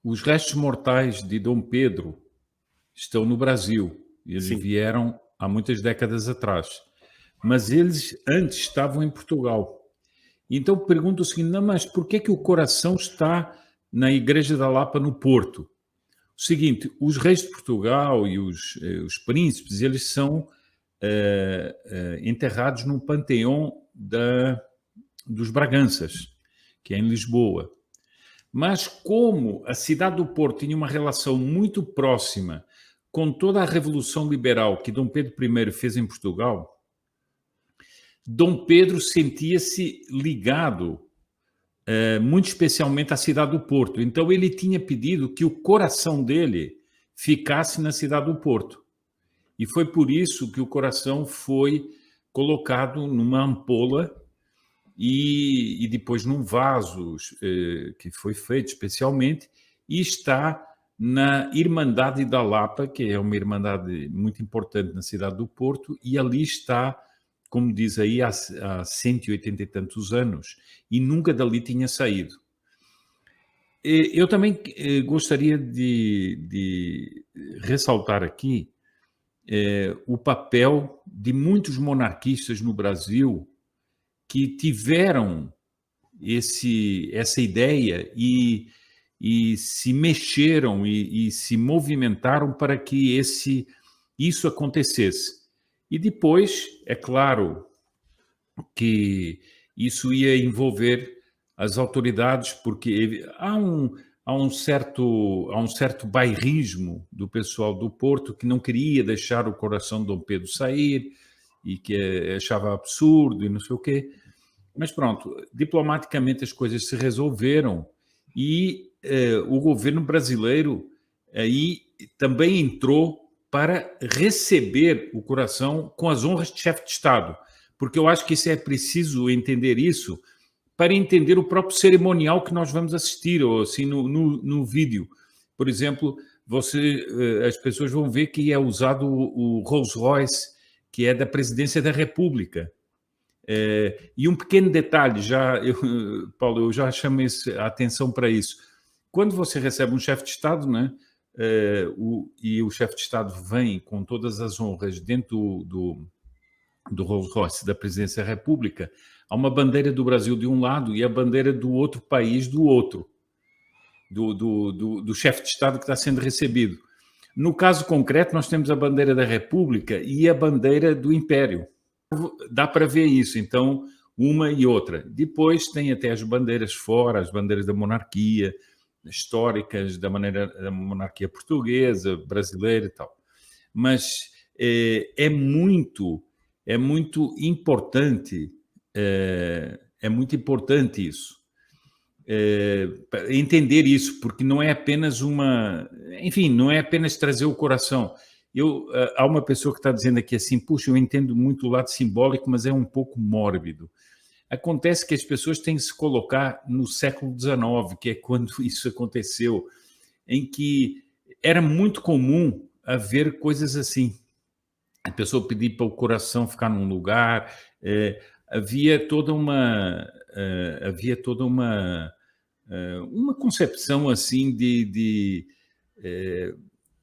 Os restos mortais de Dom Pedro estão no Brasil. Eles Sim. vieram há muitas décadas atrás. Mas eles antes estavam em Portugal. Então pergunto o seguinte: não, mas por que o coração está na Igreja da Lapa, no Porto? O seguinte, os reis de Portugal e os príncipes, eles são enterrados no panteão dos Braganças, que é em Lisboa. Mas como a cidade do Porto tinha uma relação muito próxima com toda a Revolução Liberal que Dom Pedro I fez em Portugal, Dom Pedro sentia-se ligado muito especialmente à cidade do Porto. Então ele tinha pedido que o coração dele ficasse na cidade do Porto. E foi por isso que o coração foi colocado numa ampola e depois num vaso que foi feito especialmente, e está na Irmandade da Lapa, que é uma irmandade muito importante na cidade do Porto, e ali está, como diz aí, há 180 e tantos anos, e nunca dali tinha saído. Eu também gostaria de ressaltar aqui o papel de muitos monarquistas no Brasil que tiveram essa ideia e se mexeram e se movimentaram para que isso acontecesse. E depois, é claro que isso ia envolver as autoridades, porque há um certo bairrismo do pessoal do Porto que não queria deixar o coração de Dom Pedro sair e que achava absurdo e não sei o quê. Mas pronto, diplomaticamente as coisas se resolveram e o governo brasileiro aí também entrou para receber o coração com as honras de chefe de Estado, porque eu acho que isso é preciso entender isso para entender o próprio cerimonial que nós vamos assistir, ou assim no vídeo. Por exemplo, as pessoas vão ver que é usado o Rolls Royce, que é da Presidência da República. E um pequeno detalhe, Paulo, eu já chamei a atenção para isso. Quando você recebe um chefe de Estado, né, e o chefe de Estado vem com todas as honras dentro do Rolls Royce da Presidência da República, há uma bandeira do Brasil de um lado e a bandeira do outro país do outro, do chefe de Estado que está sendo recebido. No caso concreto, nós temos a bandeira da República e a bandeira do Império. Dá para ver isso, então, uma e outra. Depois tem até as bandeiras fora, as bandeiras da monarquia, históricas, da monarquia portuguesa, brasileira e tal. Mas é muito importante, isso. Entender isso, porque não é apenas não é apenas trazer o coração. Há uma pessoa que está dizendo aqui assim, puxa, eu entendo muito o lado simbólico, mas é um pouco mórbido. Acontece que as pessoas têm que se colocar no século XIX, que é quando isso aconteceu, em que era muito comum haver coisas assim. A pessoa pedir para o coração ficar num lugar, havia toda uma concepção assim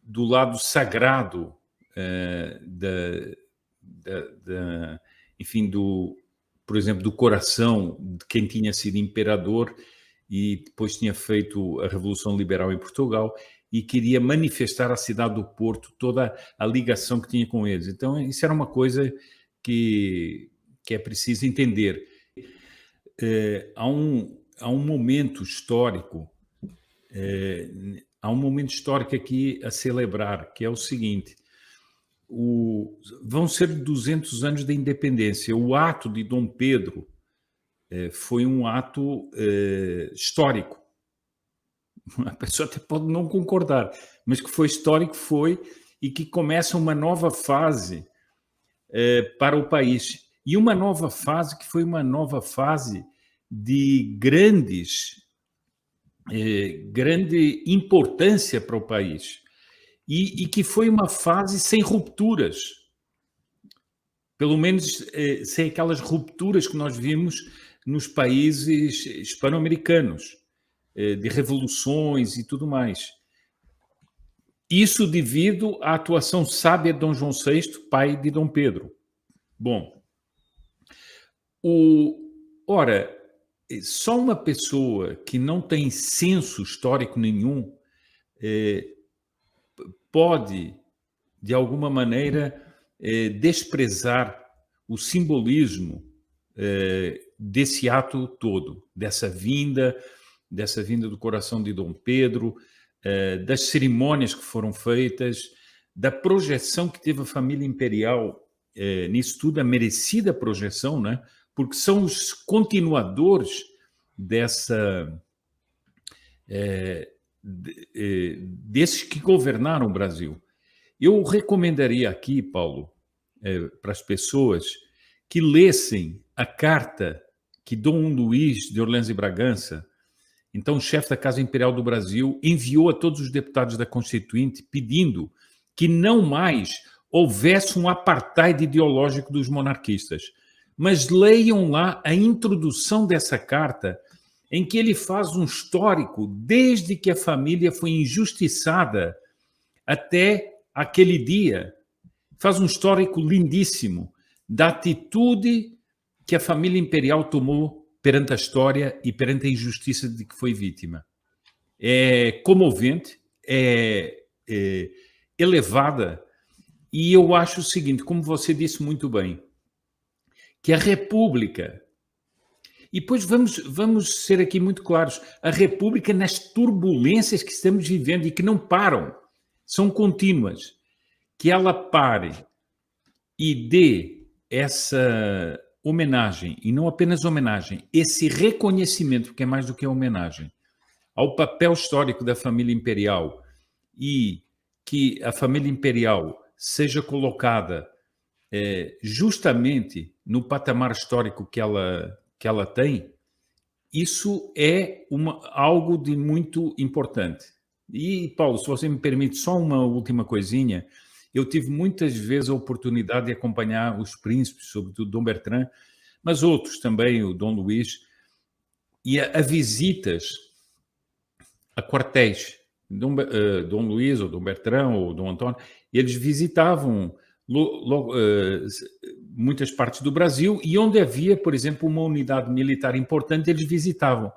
do lado sagrado enfim, por exemplo, do coração de quem tinha sido imperador e depois tinha feito a Revolução Liberal em Portugal e queria manifestar à cidade do Porto toda a ligação que tinha com eles. Então, isso era uma coisa que é preciso entender. Há um momento histórico, aqui a celebrar, que é o seguinte: vão ser 200 anos da independência. O ato de Dom Pedro foi um ato histórico. A pessoa até pode não concordar, mas que foi histórico, e que começa uma nova fase para o país. E uma nova fase que foi uma nova fase de grande importância para o país. E que foi uma fase sem rupturas. Pelo menos sem aquelas rupturas que nós vimos nos países hispano-americanos. de revoluções e tudo mais. Isso devido à atuação sábia de Dom João VI, pai de Dom Pedro. Bom, ora, só uma pessoa que não tem senso histórico nenhum pode, de alguma maneira, desprezar o simbolismo desse ato todo, dessa vinda do coração de Dom Pedro, das cerimônias que foram feitas, da projeção que teve a família imperial nisso tudo, a merecida projeção, né? Porque são os continuadores desses que governaram o Brasil. Eu recomendaria aqui, Paulo, para as pessoas que lessem a carta que Dom Luís de Orleans e Bragança, então chefe da Casa Imperial do Brasil, enviou a todos os deputados da Constituinte pedindo que não mais houvesse um apartheid ideológico dos monarquistas. Mas leiam lá a introdução dessa carta, em que ele faz um histórico desde que a família foi injustiçada até aquele dia. Faz um histórico lindíssimo da atitude que a família imperial tomou perante a história e perante a injustiça de que foi vítima. É comovente, é elevada, e eu acho o seguinte, como você disse muito bem, que a República, e depois vamos ser aqui muito claros, a República nas turbulências que estamos vivendo e que não param, são contínuas, que ela pare e dê essa homenagem, e não apenas homenagem, esse reconhecimento, porque é mais do que homenagem, ao papel histórico da família imperial e que a família imperial seja colocada justamente no patamar histórico que ela tem, isso é algo de muito importante. E, Paulo, se você me permite só uma última coisinha, eu tive muitas vezes a oportunidade de acompanhar os príncipes, sobretudo Dom Bertrand, mas outros também, o Dom Luís, e a visitas a quartéis. Dom Luís, ou Dom Bertrand, ou Dom Antônio, eles visitavam muitas partes do Brasil, e onde havia, por exemplo, uma unidade militar importante, eles visitavam.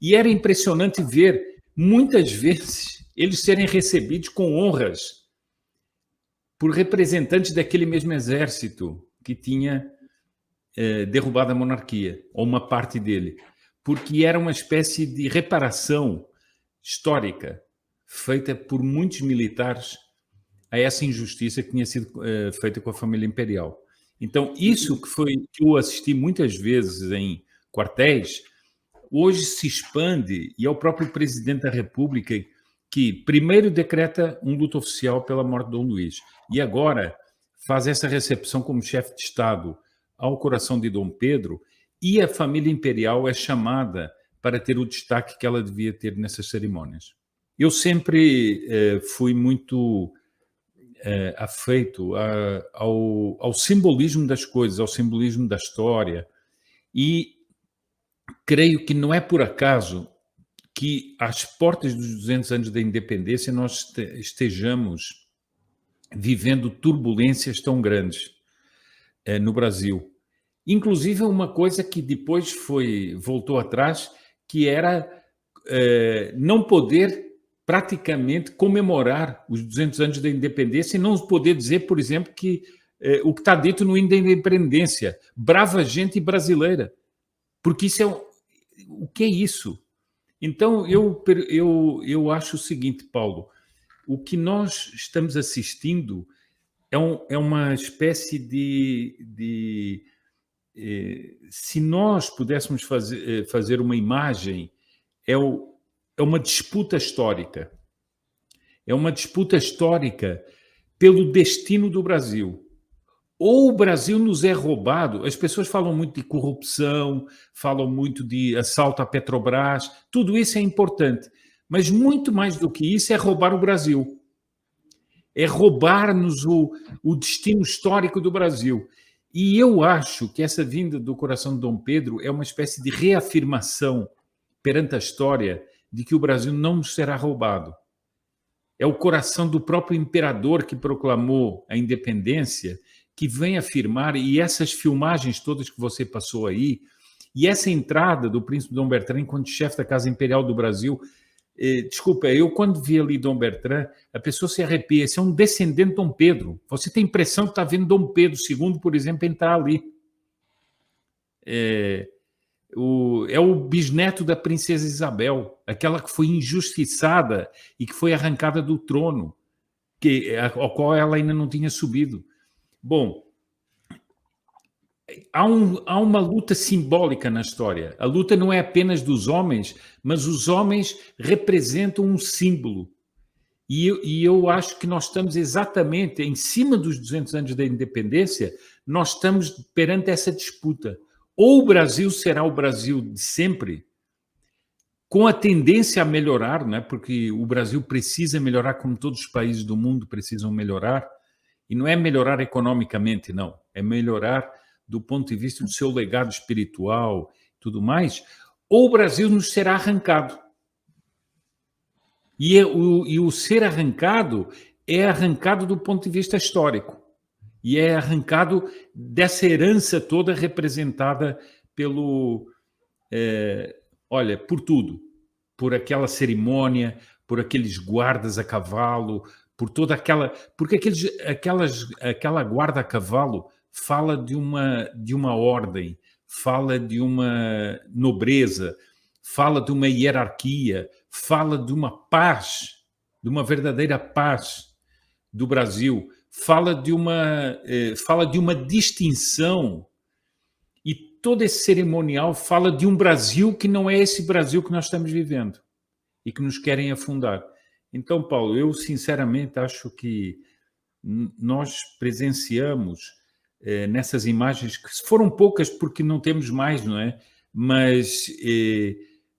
E era impressionante ver, muitas vezes, eles serem recebidos com honras por representantes daquele mesmo exército que tinha derrubado a monarquia, ou uma parte dele, porque era uma espécie de reparação histórica feita por muitos militares a essa injustiça que tinha sido feita com a família imperial. Então, isso que eu assisti muitas vezes em quartéis, hoje se expande, e é o próprio presidente da República que primeiro decreta um luto oficial pela morte de Dom Luís, e agora faz essa recepção como chefe de Estado ao coração de Dom Pedro, e a família imperial é chamada para ter o destaque que ela devia ter nessas cerimônias. Eu sempre fui muito afeito ao simbolismo das coisas, ao simbolismo da história, e creio que não é por acaso que às portas dos 200 anos da independência nós estejamos vivendo turbulências tão grandes no Brasil. Inclusive uma coisa que depois voltou atrás, que era não poder praticamente comemorar os 200 anos da independência e não poder dizer, por exemplo, que o que está dito no hino da independência, brava gente brasileira, porque isso o que é isso? Então, eu acho o seguinte, Paulo, o que nós estamos assistindo é uma espécie de se nós pudéssemos fazer uma imagem, é uma disputa histórica. É uma disputa histórica pelo destino do Brasil. Ou o Brasil nos é roubado, as pessoas falam muito de corrupção, falam muito de assalto à Petrobras, tudo isso é importante, mas muito mais do que isso é roubar o Brasil. É roubar-nos o destino histórico do Brasil. E eu acho que essa vinda do coração de Dom Pedro é uma espécie de reafirmação perante a história de que o Brasil não nos será roubado. É o coração do próprio imperador que proclamou a independência que vem afirmar, e essas filmagens todas que você passou aí, e essa entrada do príncipe Dom Bertrand enquanto chefe da Casa Imperial do Brasil, desculpa, eu quando vi ali Dom Bertrand, a pessoa se arrepia, esse é um descendente de Dom Pedro. Você tem a impressão que está vendo Dom Pedro II, por exemplo, entrar ali. É o bisneto da princesa Isabel, aquela que foi injustiçada e que foi arrancada do trono, ao qual ela ainda não tinha subido. Bom, há uma luta simbólica na história. A luta não é apenas dos homens, mas os homens representam um símbolo. E eu acho que nós estamos exatamente em cima dos 200 anos da independência, nós estamos perante essa disputa. Ou o Brasil será o Brasil de sempre, com a tendência a melhorar, né? Porque o Brasil precisa melhorar como todos os países do mundo precisam melhorar, e não é melhorar economicamente, não, é melhorar do ponto de vista do seu legado espiritual e tudo mais, ou o Brasil nos será arrancado. E o ser arrancado é arrancado do ponto de vista histórico. E é arrancado dessa herança toda representada por tudo. Por aquela cerimônia, por aqueles guardas a cavalo, por toda aquela... Porque aquela guarda a cavalo fala de uma ordem, fala de uma nobreza, fala de uma hierarquia, fala de uma paz, de uma verdadeira paz do Brasil, fala de uma distinção, e todo esse cerimonial fala de um Brasil que não é esse Brasil que nós estamos vivendo e que nos querem afundar. Então, Paulo, eu sinceramente acho que nós presenciamos nessas imagens, que foram poucas porque não temos mais, não é? Mas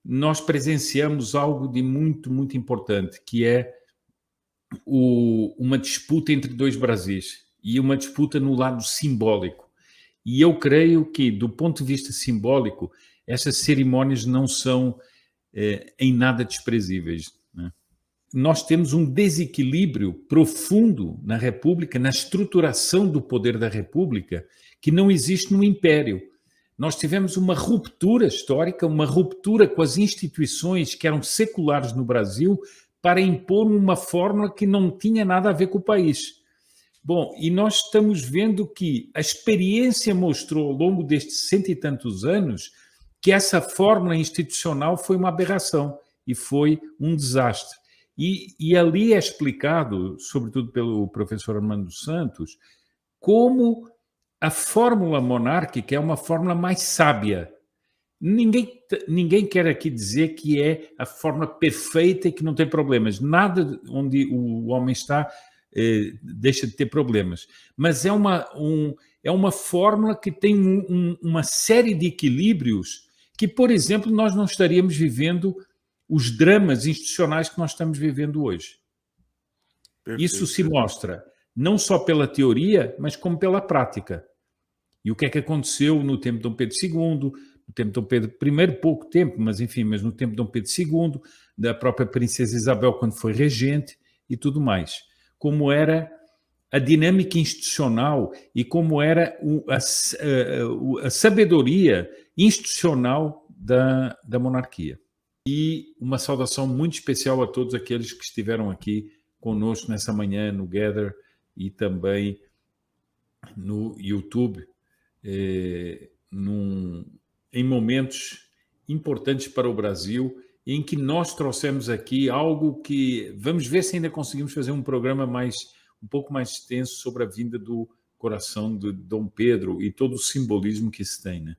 nós presenciamos algo de muito, muito importante, que é uma disputa entre dois Brasis, e uma disputa no lado simbólico. E eu creio que, do ponto de vista simbólico, essas cerimônias não são em nada desprezíveis, né? Nós temos um desequilíbrio profundo na República, na estruturação do poder da República, que não existe no Império. Nós tivemos uma ruptura histórica, uma ruptura com as instituições que eram seculares no Brasil, para impor uma fórmula que não tinha nada a ver com o país. Bom, e nós estamos vendo que a experiência mostrou ao longo destes 100 e tantos anos que essa fórmula institucional foi uma aberração e foi um desastre. E ali é explicado, sobretudo pelo professor Armando Santos, como a fórmula monárquica é uma fórmula mais sábia. Ninguém quer aqui dizer que é a forma perfeita e que não tem problemas. Nada onde o homem está deixa de ter problemas. Mas é uma fórmula que tem uma série de equilíbrios que, por exemplo, nós não estaríamos vivendo os dramas institucionais que nós estamos vivendo hoje. Perfeito. Isso se mostra não só pela teoria, mas como pela prática. E o que é que aconteceu no tempo de Dom Pedro II, no tempo de Dom Pedro I, pouco tempo, mas no tempo de Dom Pedro II, da própria princesa Isabel quando foi regente e tudo mais. Como era a dinâmica institucional e como era a sabedoria institucional da monarquia. E uma saudação muito especial a todos aqueles que estiveram aqui conosco nessa manhã no Gather e também no YouTube, em momentos importantes para o Brasil, em que nós trouxemos aqui algo que... Vamos ver se ainda conseguimos fazer um programa um pouco mais extenso sobre a vinda do coração de Dom Pedro e todo o simbolismo que isso tem, né?